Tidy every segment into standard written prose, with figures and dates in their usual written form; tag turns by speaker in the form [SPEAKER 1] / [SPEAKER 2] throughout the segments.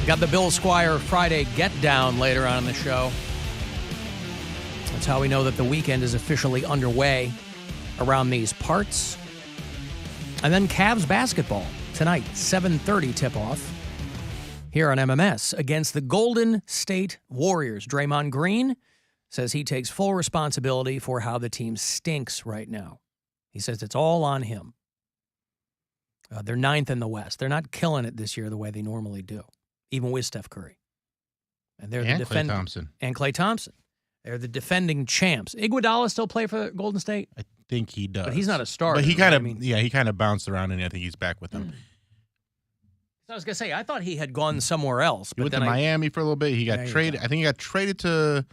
[SPEAKER 1] Got the Bill Squire Friday Get Down later on in the show. That's how we know that the weekend is officially underway around these parts. And then Cavs basketball tonight, 7:30 tip-off here on MMS against the Golden State Warriors. Draymond Green says he takes full responsibility for how the team stinks right now. He says it's all on him. They're 9th in the West. They're not killing it this year the way they normally do, even with Steph Curry. And they're the
[SPEAKER 2] Klay Thompson.
[SPEAKER 1] And Klay Thompson. They're the defending champs. Iguodala still play for Golden State?
[SPEAKER 2] I think he does.
[SPEAKER 1] But he's not a starter.
[SPEAKER 2] But he kind of, he kind of bounced around, and I think he's back with them.
[SPEAKER 1] I was going to say, I thought he had gone somewhere else.
[SPEAKER 2] He went to Miami for a little bit. He got traded. I think he got traded to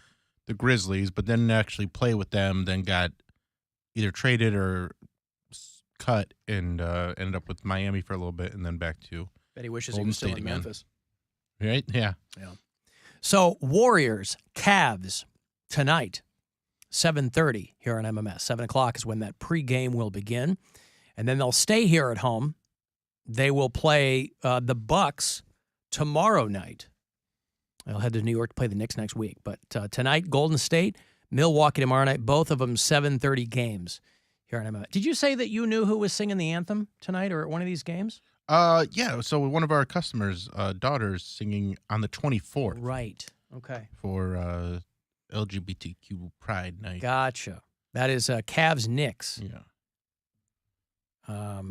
[SPEAKER 2] the Grizzlies, but then actually played with them, then got either traded or cut and ended up with Miami for a little bit and then back to
[SPEAKER 1] Bet he wishes
[SPEAKER 2] Golden
[SPEAKER 1] he was still
[SPEAKER 2] State
[SPEAKER 1] in
[SPEAKER 2] again.
[SPEAKER 1] Memphis.
[SPEAKER 2] Right? Yeah.
[SPEAKER 1] So, Warriors, Cavs, tonight, 7:30 here on MMS. 7 o'clock is when that pregame will begin. And then they'll stay here at home. They will play the Bucks tomorrow night. They'll head to New York to play the Knicks next week. But tonight, Golden State, Milwaukee tomorrow night, both of them 7:30 games here on MMS. Did you say that you knew who was singing the anthem tonight or at one of these games?
[SPEAKER 2] Yeah. So one of our customers' daughters singing on the 24th.
[SPEAKER 1] Right. Okay.
[SPEAKER 2] For LGBTQ Pride Night.
[SPEAKER 1] Gotcha. That is Cavs Knicks.
[SPEAKER 2] Yeah.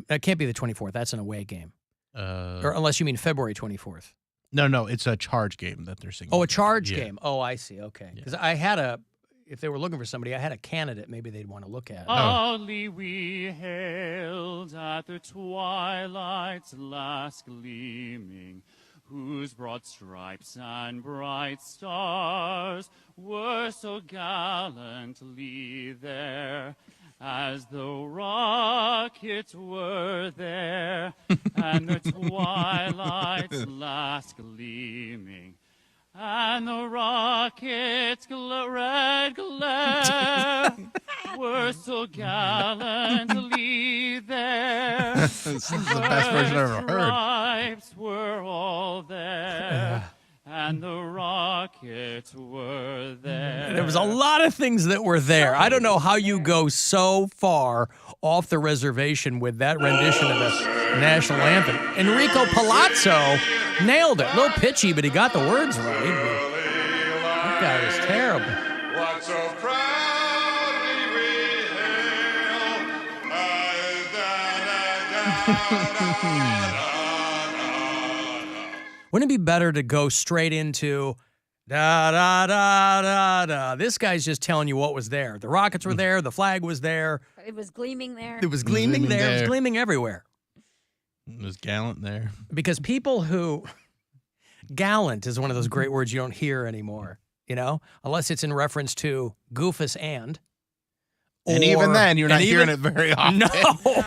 [SPEAKER 1] That can't be the 24th. That's an away game. Or unless you mean February 24th.
[SPEAKER 2] No, it's a charge game that they're singing.
[SPEAKER 1] Oh, a charge game. Oh, I see. Okay. Because I had if they were looking for somebody, I had a candidate maybe they'd want to look at.
[SPEAKER 3] Proudly we hailed at the twilight's last gleaming, whose broad stripes and bright stars were so gallantly there, as though rockets were there, and the twilight's last gleaming, and the rockets' red glare were so gallantly there.
[SPEAKER 2] This is the best version I've ever heard.
[SPEAKER 3] Stripes were all there, and the rockets were there.
[SPEAKER 1] There was a lot of things that were there. I don't know how you go so far off the reservation with that rendition of the national anthem. Enrico Palazzo nailed it. A little pitchy, but he got the words right. That guy was terrible.
[SPEAKER 4] What so proudly we hail.
[SPEAKER 1] Wouldn't it be better to go straight into da da da da da? This guy's just telling you what was there. The rockets were there. The flag was there.
[SPEAKER 5] It was gleaming there.
[SPEAKER 1] It was gleaming there. It was gleaming everywhere.
[SPEAKER 2] It was gallant there.
[SPEAKER 1] Because people who gallant is one of those great words you don't hear anymore, you know, unless it's in reference to goofus and.
[SPEAKER 2] And even then, you're not hearing it very often.
[SPEAKER 1] No,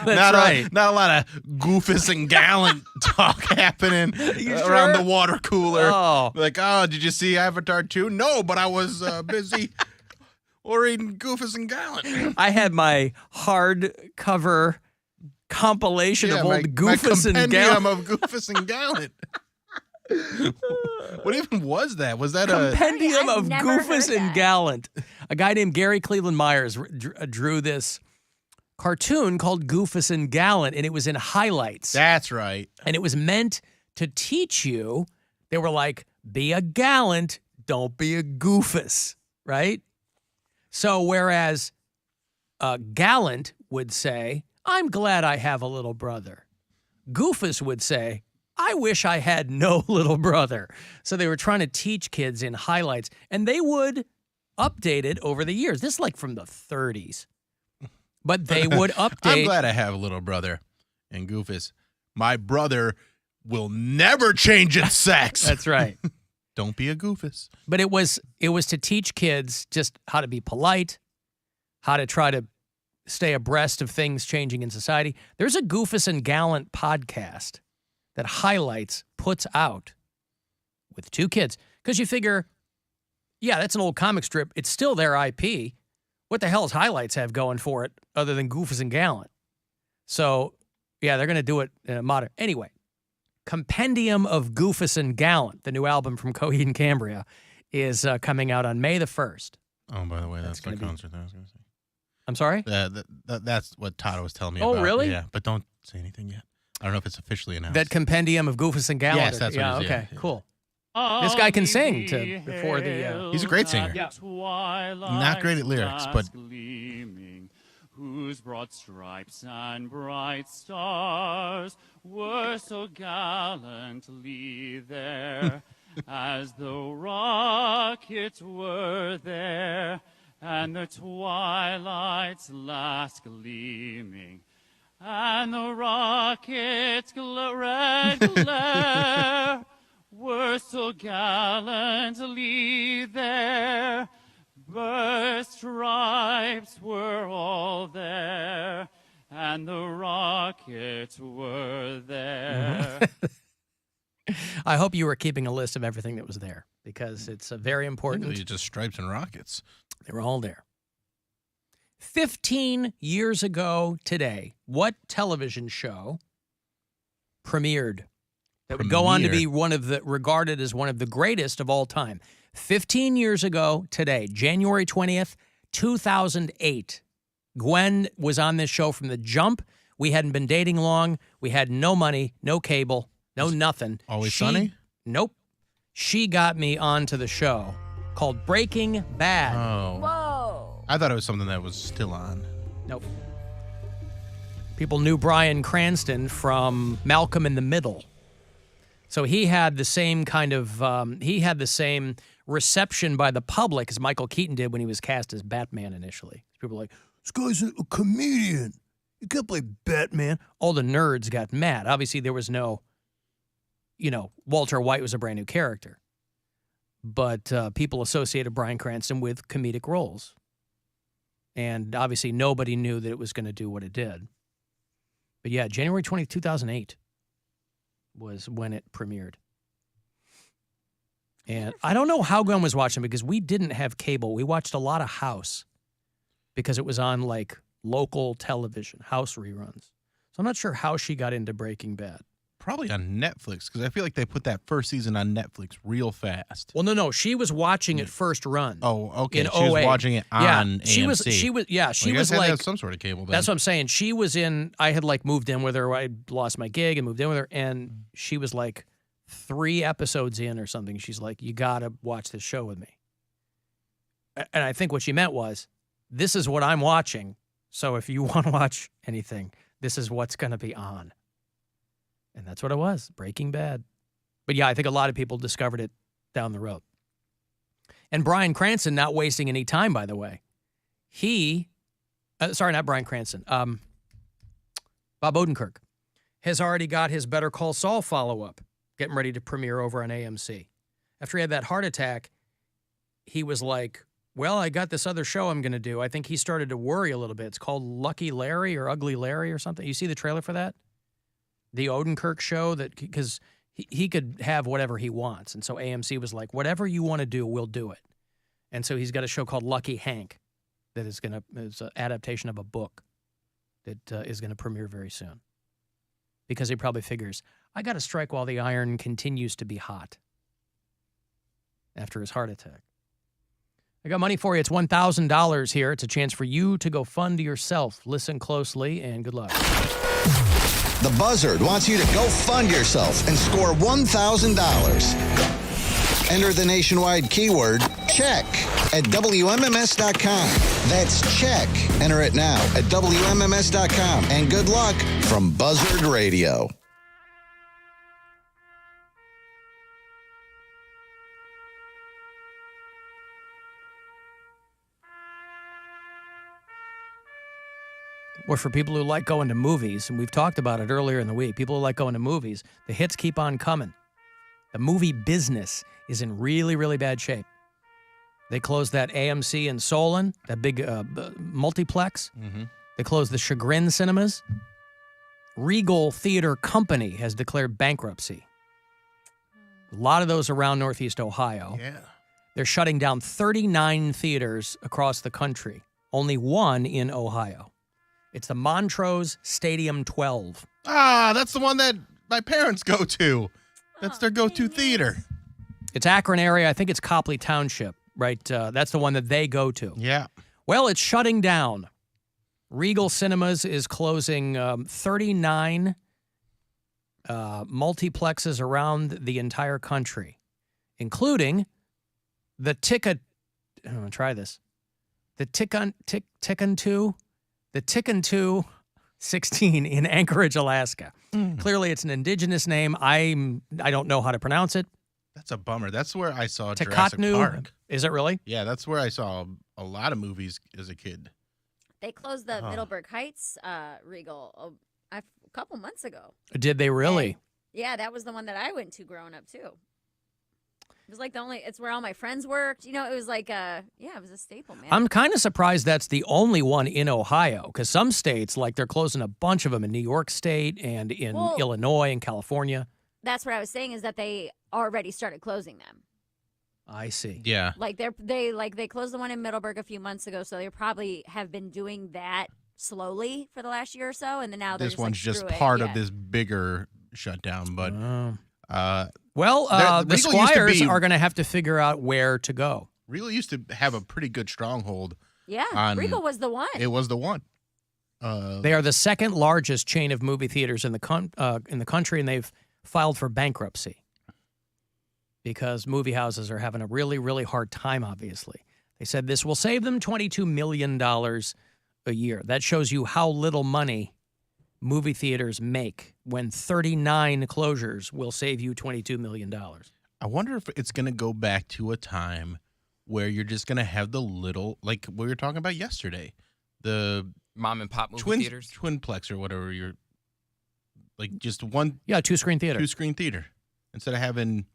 [SPEAKER 1] that's right.
[SPEAKER 2] Not a lot of goofus and gallant talk happening around the water cooler.
[SPEAKER 1] Oh.
[SPEAKER 2] Like, did you see Avatar 2? No, but I was busy reading Goofus and Gallant.
[SPEAKER 1] I had my hardcover compilation of old Goofus and Gallant.
[SPEAKER 2] of Goofus and Gallant. What even was that? Was that
[SPEAKER 1] compendium
[SPEAKER 5] I've
[SPEAKER 1] of
[SPEAKER 5] never
[SPEAKER 1] Goofus
[SPEAKER 5] heard
[SPEAKER 1] and
[SPEAKER 5] that.
[SPEAKER 1] Gallant? A guy named Gary Cleveland Myers drew this cartoon called Goofus and Gallant, and it was in highlights.
[SPEAKER 2] That's right.
[SPEAKER 1] And it was meant to teach you. They were like, be a gallant, don't be a goofus, right? So whereas Gallant would say, I'm glad I have a little brother. Goofus would say, I wish I had no little brother. So they were trying to teach kids in highlights, and they would update it over the years. This is like from the 30s. But they would update.
[SPEAKER 2] I'm glad I have a little brother. And Goofus, my brother will never change its sex.
[SPEAKER 1] That's right.
[SPEAKER 2] Don't be a Goofus.
[SPEAKER 1] But it was to teach kids just how to be polite, how to try to stay abreast of things changing in society. There's a Goofus and Gallant podcast that highlights, puts out with two kids. Because you figure, yeah, that's an old comic strip. It's still their IP. What the hell does highlights have going for it other than Goofus and Gallant? So, yeah, they're going to do it in a modern. Anyway, Compendium of Goofus and Gallant, the new album from Coheed and Cambria, is coming out on May the 1st.
[SPEAKER 2] Oh, by the way, that's the concert that I was going to say.
[SPEAKER 1] I'm sorry?
[SPEAKER 2] That's what Todd was telling me
[SPEAKER 1] about.
[SPEAKER 2] about.
[SPEAKER 1] Oh, really?
[SPEAKER 2] Yeah, but don't say anything yet. I don't know if it's officially announced.
[SPEAKER 1] That Compendium of Goofus and Gallant.
[SPEAKER 2] Yes, that's what it is.
[SPEAKER 1] Okay,
[SPEAKER 2] yeah.
[SPEAKER 1] cool. This guy can sing before the...
[SPEAKER 2] He's a great singer.
[SPEAKER 1] Yeah.
[SPEAKER 2] Not great at lyrics, but...
[SPEAKER 3] Gleaming, whose broad stripes and bright stars were so gallantly there, as the rockets were there, and the twilight's last gleaming, and the rockets' red glare were so gallantly there. Burst stripes were all there, and the rockets were there.
[SPEAKER 1] I hope you were keeping a list of everything that was there, because it's very important.
[SPEAKER 2] Really just stripes and rockets.
[SPEAKER 1] They were all there. 15 years ago today, what television show premiered that would go on to be regarded as one of the greatest of all time? 15 years ago today, January 20th, 2008, Gwen was on this show from the jump. We hadn't been dating long. We had no money, no cable, no nothing.
[SPEAKER 2] Always Sunny?
[SPEAKER 1] Nope. She got me onto the show called Breaking Bad.
[SPEAKER 2] Oh.
[SPEAKER 5] Whoa.
[SPEAKER 2] I thought it was something that was still on.
[SPEAKER 1] Nope. People knew Bryan Cranston from Malcolm in the Middle. So he had the same kind of, reception by the public as Michael Keaton did when he was cast as Batman initially. People were like, this guy's a comedian. You can't play Batman. All the nerds got mad. Obviously, there was no, Walter White was a brand new character. But people associated Bryan Cranston with comedic roles. And obviously, nobody knew that it was going to do what it did. But yeah, January 20th, 2008 was when it premiered. And I don't know how Gwen was watching because we didn't have cable. We watched a lot of House because it was on like local television, House reruns. So I'm not sure how she got into Breaking Bad.
[SPEAKER 2] Probably on Netflix, because I feel like they put that first season on Netflix real fast.
[SPEAKER 1] Well, no. She was watching it first run.
[SPEAKER 2] Oh, okay.
[SPEAKER 1] In
[SPEAKER 2] She was watching it on AMC.
[SPEAKER 1] She was like,
[SPEAKER 2] have some sort of cable then.
[SPEAKER 1] That's what I'm saying. She was I had like moved in with her. I lost my gig and moved in with her. And she was like 3 episodes in or something. She's like, you got to watch this show with me. And I think what she meant was, this is what I'm watching. So if you want to watch anything, this is what's going to be on. And that's what it was, Breaking Bad. But yeah, I think a lot of people discovered it down the road. And Bryan Cranston not wasting any time, by the way. Not Bryan Cranston. Bob Odenkirk has already got his Better Call Saul follow-up getting ready to premiere over on AMC. After he had that heart attack, he was like, well, I got this other show I'm going to do. I think he started to worry a little bit. It's called Lucky Larry or Ugly Larry or something. You see the trailer for that? The Odenkirk show, that because he could have whatever he wants. And so AMC was like, whatever you want to do, we'll do it. And so he's got a show called Lucky Hank that is an adaptation of a book that is going to premiere very soon. Because he probably figures, I got to strike while the iron continues to be hot after his heart attack. I got money for you. It's $1,000 here. It's a chance for you to go fund yourself. Listen closely and good luck.
[SPEAKER 6] The Buzzard wants you to go fund yourself and score $1,000. Enter the nationwide keyword check at WMMS.com. That's check. Enter it now at WMMS.com. And good luck from Buzzard Radio.
[SPEAKER 1] Or for people who like going to movies, and we've talked about it earlier in the week, people who like going to movies, the hits keep on coming. The movie business is in really, really bad shape. They closed that AMC in Solon, that big multiplex. Mm-hmm. They closed the Chagrin Cinemas. Regal Theater Company has declared bankruptcy. A lot of those around Northeast Ohio.
[SPEAKER 2] Yeah.
[SPEAKER 1] They're shutting down 39 theaters across the country, only one in Ohio. It's the Montrose Stadium 12.
[SPEAKER 2] Ah, that's the one that my parents go to. That's their go-to theater.
[SPEAKER 1] It's Akron area. I think it's Copley Township, right? That's the one that they go to.
[SPEAKER 2] Yeah.
[SPEAKER 1] Well, it's shutting down. Regal Cinemas is closing 39 multiplexes around the entire country, including the Ticket. I'm going to try this. The Tickon 16 in Anchorage, Alaska. Clearly, it's an indigenous name. I don't know how to pronounce it.
[SPEAKER 2] That's a bummer. That's where I saw Jurassic
[SPEAKER 1] Tikotnu.
[SPEAKER 2] Park.
[SPEAKER 1] Is it really?
[SPEAKER 2] Yeah, that's where I saw a lot of movies as a kid.
[SPEAKER 5] They closed the Middleburg Heights Regal a couple months ago.
[SPEAKER 1] Did they really?
[SPEAKER 5] And, yeah, that was the one that I went to growing up, too. It was like it's where all my friends worked. You know, it was like, it was a staple, man.
[SPEAKER 1] I'm kind of surprised that's the only one in Ohio, because some states, like they're closing a bunch of them in New York State and in Illinois and California.
[SPEAKER 5] That's what I was saying is that they already started closing them.
[SPEAKER 1] I see.
[SPEAKER 2] Yeah.
[SPEAKER 5] Like they closed the one in Middleburg a few months ago, so they probably have been doing that slowly for the last year or so, and then now they're
[SPEAKER 2] This
[SPEAKER 5] just
[SPEAKER 2] one's
[SPEAKER 5] like,
[SPEAKER 2] just
[SPEAKER 5] screw it.
[SPEAKER 2] part
[SPEAKER 5] Yeah.
[SPEAKER 2] of this bigger shutdown, but
[SPEAKER 1] the
[SPEAKER 2] Regal used to
[SPEAKER 1] Squires
[SPEAKER 2] be-
[SPEAKER 1] are going to have to figure out where to go.
[SPEAKER 2] Regal used to have a pretty good stronghold.
[SPEAKER 5] Yeah, Regal was the one.
[SPEAKER 2] It was the one.
[SPEAKER 1] They are the second largest chain of movie theaters in the country, and they've filed for bankruptcy because movie houses are having a really, really hard time, obviously. They said this will save them $22 million a year. That shows you how little money movie theaters make when 39 closures will save you $22 million.
[SPEAKER 2] I wonder if it's going to go back to a time where you're just going to have the little, like we were talking about yesterday, the
[SPEAKER 7] mom and pop movie theaters,
[SPEAKER 2] Twinplex or whatever. You're like just one,
[SPEAKER 1] two-screen theater.
[SPEAKER 2] Two-screen theater instead of having,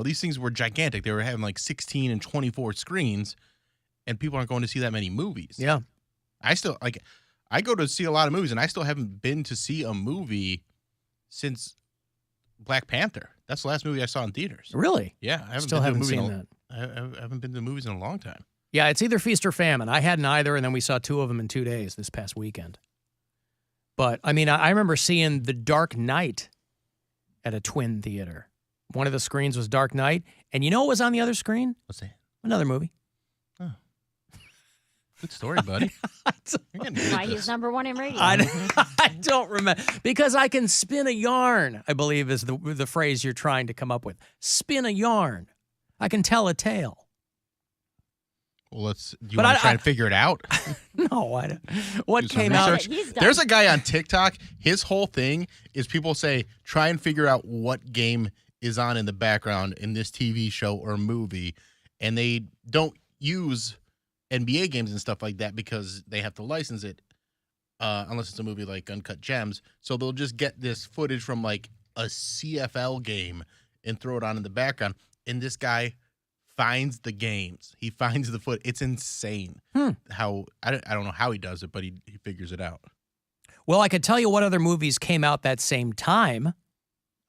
[SPEAKER 2] these things were gigantic. They were having like 16 and 24 screens, and people aren't going to see that many movies.
[SPEAKER 1] Yeah,
[SPEAKER 2] I go to see a lot of movies, and I still haven't been to see a movie since Black Panther. That's the last movie I saw in theaters.
[SPEAKER 1] Really?
[SPEAKER 2] Yeah, I
[SPEAKER 1] Still haven't seen that.
[SPEAKER 2] I haven't been to the movies in a long time.
[SPEAKER 1] Yeah, it's either feast or famine. I hadn't either, and then we saw two of them in 2 days this past weekend. But, I mean, I remember seeing The Dark Knight at a Twin theater. One of the screens was Dark Knight, and you know what was on the other screen?
[SPEAKER 2] What's that?
[SPEAKER 1] Another movie.
[SPEAKER 2] Oh. Good story, buddy.
[SPEAKER 5] Why he's number one in radio.
[SPEAKER 1] I don't remember. Because I can spin a yarn, I believe is the phrase you're trying to come up with. Spin a yarn. I can tell a tale.
[SPEAKER 2] Well, you want to try and figure it out?
[SPEAKER 1] No, I don't. What came out?
[SPEAKER 2] There's a guy on TikTok. His whole thing is people say, try and figure out what game is on in the background in this TV show or movie. And they don't use NBA games and stuff like that because they have to license it unless it's a movie like Uncut Gems. So they'll just get this footage from like a CFL game and throw it on in the background. And this guy finds the games. He finds the foot. It's insane how I don't know how he does it, but he figures it out.
[SPEAKER 1] Well, I could tell you what other movies came out that same time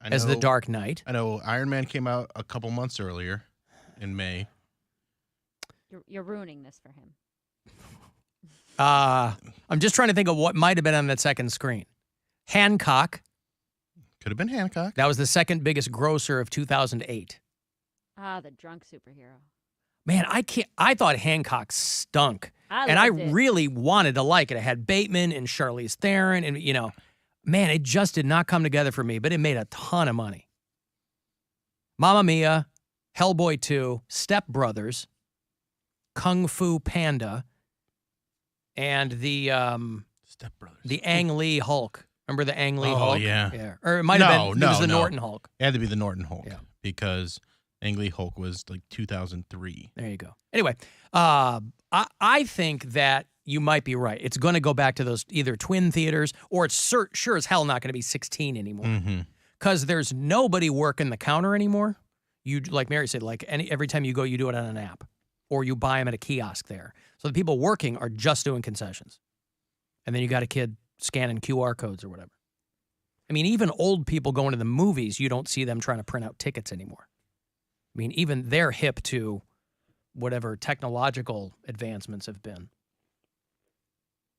[SPEAKER 1] as The Dark Knight.
[SPEAKER 2] I know Iron Man came out a couple months earlier in May.
[SPEAKER 5] You're ruining this for him.
[SPEAKER 1] I'm just trying to think of what might have been on that second screen. Hancock.
[SPEAKER 2] Could have been Hancock.
[SPEAKER 1] That was the second biggest grosser of 2008.
[SPEAKER 5] The drunk superhero.
[SPEAKER 1] Man, I thought Hancock stunk. I really wanted to like it. It had Bateman and Charlize Theron, and man, it just did not come together for me, but it made a ton of money. Mamma Mia, Hellboy 2, Step Brothers, Kung Fu Panda, and the
[SPEAKER 2] Step Brothers.
[SPEAKER 1] The Ang Lee Hulk. Remember the Ang Lee Hulk?
[SPEAKER 2] Oh, yeah.
[SPEAKER 1] Or it might have been, it was the Norton Hulk.
[SPEAKER 2] It had to be the Norton Hulk.
[SPEAKER 1] Yeah.
[SPEAKER 2] Because Ang Lee Hulk was like 2003.
[SPEAKER 1] There you go. Anyway, I think that you might be right. It's going to go back to those either twin theaters, or it's sure as hell not going to be 16 anymore. Because there's nobody working the counter anymore. You, like Mary said, every time you go, you do it on an app, or you buy them at a kiosk there. So the people working are just doing concessions. And then you got a kid scanning QR codes or whatever. I mean, even old people going to the movies, you don't see them trying to print out tickets anymore. I mean, even they're hip to whatever technological advancements have been.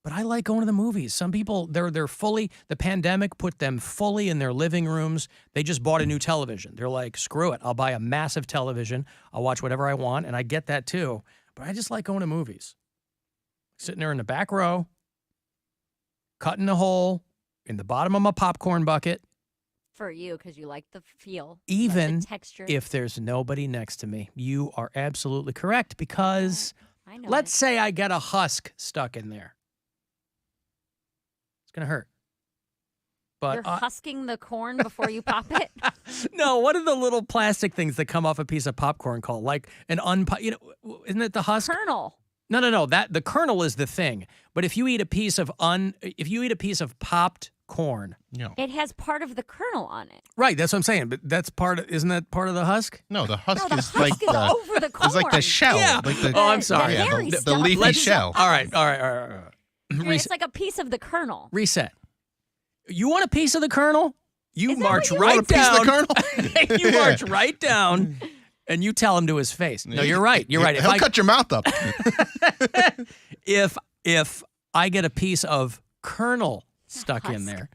[SPEAKER 1] But I like going to the movies. Some people, they're fully, the pandemic put them fully in their living rooms. They just bought a new television. They're like, screw it. I'll buy a massive television. I'll watch whatever I want, and I get that too. But I just like going to movies. Sitting there in the back row, cutting a hole in the bottom of my popcorn bucket.
[SPEAKER 5] For you, because you like the feel.
[SPEAKER 1] Even
[SPEAKER 5] like the texture.
[SPEAKER 1] if there's nobody next to me. You are absolutely correct, because
[SPEAKER 5] I know
[SPEAKER 1] let's say I get a husk stuck in there. It's going to hurt. But
[SPEAKER 5] You're husking the corn before you pop it?
[SPEAKER 1] No, what are the little plastic things that come off a piece of popcorn called? Like an isn't it the husk?
[SPEAKER 5] Kernel.
[SPEAKER 1] No. That the kernel is the thing. But if you eat a piece of popped corn,
[SPEAKER 5] it has part of the kernel on it.
[SPEAKER 1] right? That's what I'm saying. But isn't that part of the husk?
[SPEAKER 2] No, the husk
[SPEAKER 5] No,
[SPEAKER 2] is
[SPEAKER 5] the
[SPEAKER 2] like
[SPEAKER 5] husk is over the corn.
[SPEAKER 2] It's like the shell.
[SPEAKER 1] Yeah.
[SPEAKER 2] Like the,
[SPEAKER 1] Oh, I'm sorry.
[SPEAKER 5] The hairy
[SPEAKER 2] the
[SPEAKER 5] stuff.
[SPEAKER 2] leafy shell.
[SPEAKER 1] All right.
[SPEAKER 5] Dude, it's like a piece of the kernel.
[SPEAKER 1] Reset. You want a piece of the kernel? You
[SPEAKER 5] Is that
[SPEAKER 1] march
[SPEAKER 5] what you
[SPEAKER 1] right
[SPEAKER 2] want a piece
[SPEAKER 1] down.
[SPEAKER 2] of the kernel?
[SPEAKER 1] You march right down, and you tell him to his face. No, you're right. You're right.
[SPEAKER 2] He'll cut your mouth up.
[SPEAKER 1] If I get a piece of kernel stuck in there,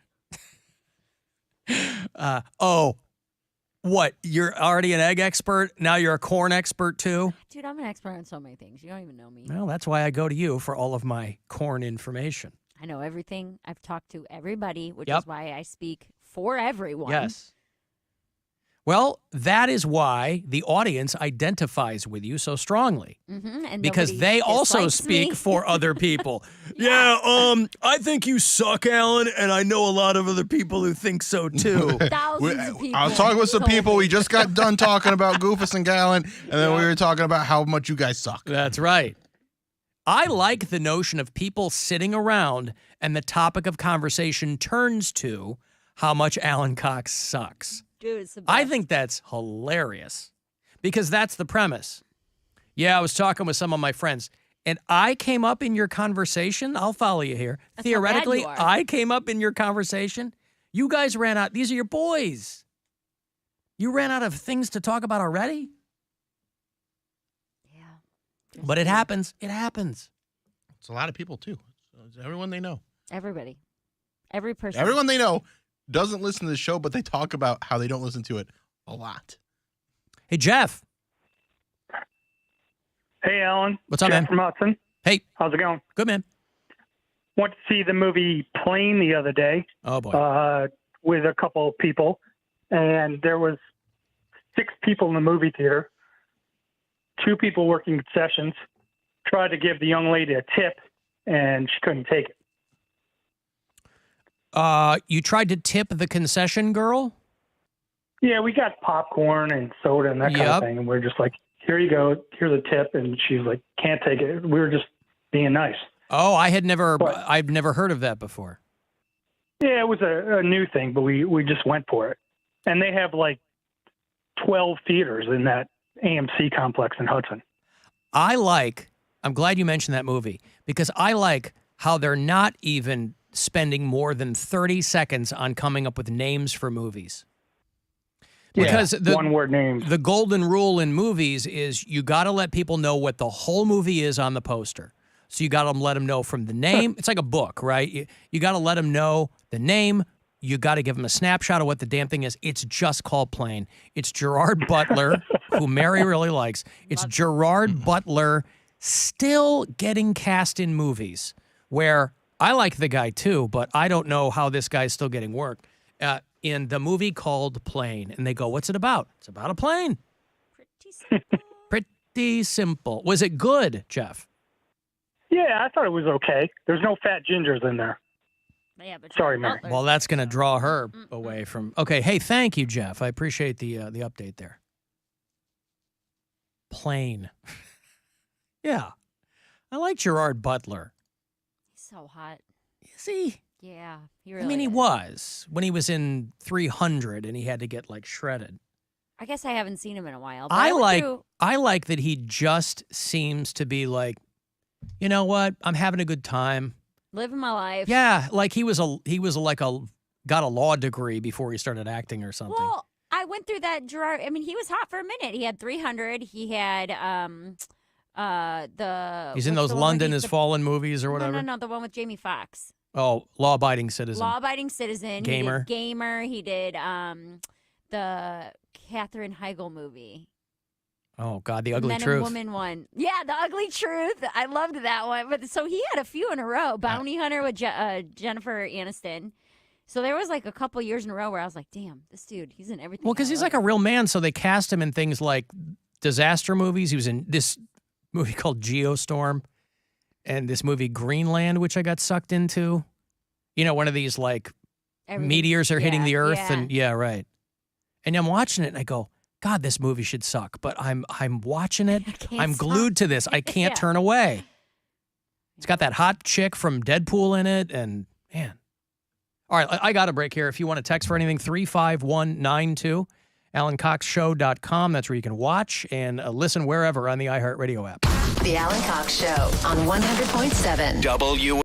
[SPEAKER 1] what? You're already an egg expert. Now you're a corn expert too.
[SPEAKER 5] Dude, I'm an expert on so many things. You don't even know me.
[SPEAKER 1] Well, that's why I go to you for all of my corn information.
[SPEAKER 5] I know everything. I've talked to everybody, which
[SPEAKER 1] Yep.
[SPEAKER 5] is why I speak for everyone.
[SPEAKER 1] Yes. Well, that is why the audience identifies with you so strongly.
[SPEAKER 5] Mm-hmm. And
[SPEAKER 1] Because
[SPEAKER 5] nobody
[SPEAKER 1] they also
[SPEAKER 5] dislikes
[SPEAKER 1] speak
[SPEAKER 5] me.
[SPEAKER 1] for other people. I think you suck, Alan, and I know a lot of other people who think so too.
[SPEAKER 5] Thousands of people.
[SPEAKER 2] I was talking with some
[SPEAKER 5] told
[SPEAKER 2] people.
[SPEAKER 5] me.
[SPEAKER 2] We just got done talking about Goofus and Gallon, and then we were talking about how much you guys suck.
[SPEAKER 1] That's right. I like the notion of people sitting around and the topic of conversation turns to how much Alan Cox sucks.
[SPEAKER 5] Dude, it's the
[SPEAKER 1] I
[SPEAKER 5] best.
[SPEAKER 1] think that's hilarious because that's the premise. Yeah, I was talking with some of my friends and I came up in your conversation. I'll follow you here.
[SPEAKER 5] That's how bad
[SPEAKER 1] Theoretically,
[SPEAKER 5] you are.
[SPEAKER 1] I came up in your conversation. You guys ran out. These are your boys. You ran out of things to talk about already?
[SPEAKER 5] Yeah.
[SPEAKER 1] But it happens. It happens.
[SPEAKER 2] It's a lot of people, too. It's everyone they know.
[SPEAKER 5] Everybody. Every person.
[SPEAKER 2] Everyone they know doesn't listen to the show, but they talk about how they don't listen to it a lot.
[SPEAKER 1] Hey, Jeff.
[SPEAKER 7] Hey, Alan.
[SPEAKER 1] What's up,
[SPEAKER 7] Jeff
[SPEAKER 1] man?
[SPEAKER 7] from Hudson.
[SPEAKER 1] Hey.
[SPEAKER 7] How's it going?
[SPEAKER 1] Good, man.
[SPEAKER 7] Went to see the movie Plane the other day
[SPEAKER 1] Oh, boy.
[SPEAKER 7] with a couple of people, and there was 6 people in the movie theater, 2 people working concessions, tried to give the young lady a tip, and she couldn't take it.
[SPEAKER 1] You tried to tip the concession girl?
[SPEAKER 7] Yeah, we got popcorn and soda and that kind
[SPEAKER 1] Yep.
[SPEAKER 7] of thing, and we're just like, here you go, here's a tip, and she's like, can't take it. We were just being nice.
[SPEAKER 1] Oh, I've never heard of that before.
[SPEAKER 7] Yeah, it was a new thing, but we just went for it. And they have like 12 theaters in that AMC complex in Hudson.
[SPEAKER 1] I'm glad you mentioned that movie because I like how they're not even spending more than 30 seconds on coming up with names for movies. Because
[SPEAKER 7] one-word names.
[SPEAKER 1] The golden rule in movies is you got to let people know what the whole movie is on the poster. So you got to let them know from the name. It's like a book, right? You got to let them know the name. You got to give them a snapshot of what the damn thing is. It's just called Plane. It's Gerard Butler, who Mary really likes. It's Gerard Butler still getting cast in movies where I like the guy too, but I don't know how this guy's still getting work. In the movie called Plane, and they go, what's it about? It's about a plane.
[SPEAKER 5] Pretty simple.
[SPEAKER 1] Pretty simple. Was it good, Jeff?
[SPEAKER 7] Yeah, I thought it was okay. There's no fat gingers in there.
[SPEAKER 5] Yeah, but
[SPEAKER 7] Sorry,
[SPEAKER 5] Gerard
[SPEAKER 7] Mary.
[SPEAKER 5] Butler-
[SPEAKER 1] Well, that's going to draw her away from. Okay, hey, thank you, Jeff. I appreciate the update there. Plane. Yeah, I like Gerard Butler.
[SPEAKER 5] He's so hot.
[SPEAKER 1] Is he?
[SPEAKER 5] Yeah, he really
[SPEAKER 1] I mean, he
[SPEAKER 5] is.
[SPEAKER 1] was when he was in 300 and he had to get like shredded.
[SPEAKER 5] I guess I haven't seen him in a while. But
[SPEAKER 1] I
[SPEAKER 5] went through-
[SPEAKER 1] like that he just seems to be like, you know what? I'm having a good time.
[SPEAKER 5] living my life.
[SPEAKER 1] Yeah, like he was got a law degree before he started acting or something.
[SPEAKER 5] Well, I went through that Gerard. I mean, he was hot for a minute. He had 300. He had
[SPEAKER 1] He's in those London Has Fallen movies or whatever.
[SPEAKER 5] No, the one with Jamie Foxx.
[SPEAKER 1] Oh, Law Abiding Citizen.
[SPEAKER 5] Law Abiding Citizen.
[SPEAKER 1] Gamer.
[SPEAKER 5] He did Gamer. He did the Katherine Heigl movie.
[SPEAKER 1] Oh God, The Ugly
[SPEAKER 5] Men
[SPEAKER 1] Truth.
[SPEAKER 5] and Woman one. Yeah, The Ugly Truth. I loved that one. But so he had a few in a row. Bounty Hunter with Jennifer Aniston. So there was like a couple years in a row where I was like, damn, this dude, he's in everything.
[SPEAKER 1] Well, because he's like a real man, so they cast him in things like disaster movies. He was in this movie called Geostorm and this movie Greenland, which I got sucked into. You know, one of these like meteors are hitting the earth. And right. And I'm watching it and I go, God, this movie should suck. But I'm watching it. I'm glued to this. I can't turn away. It's got that hot chick from Deadpool in it. And man. All right, I got a break here. If you want to text for anything, 35192, AlanCoxShow.com. That's where you can watch and listen wherever on the iHeartRadio app.
[SPEAKER 8] The Alan Cox Show on 100.7
[SPEAKER 9] WMMS.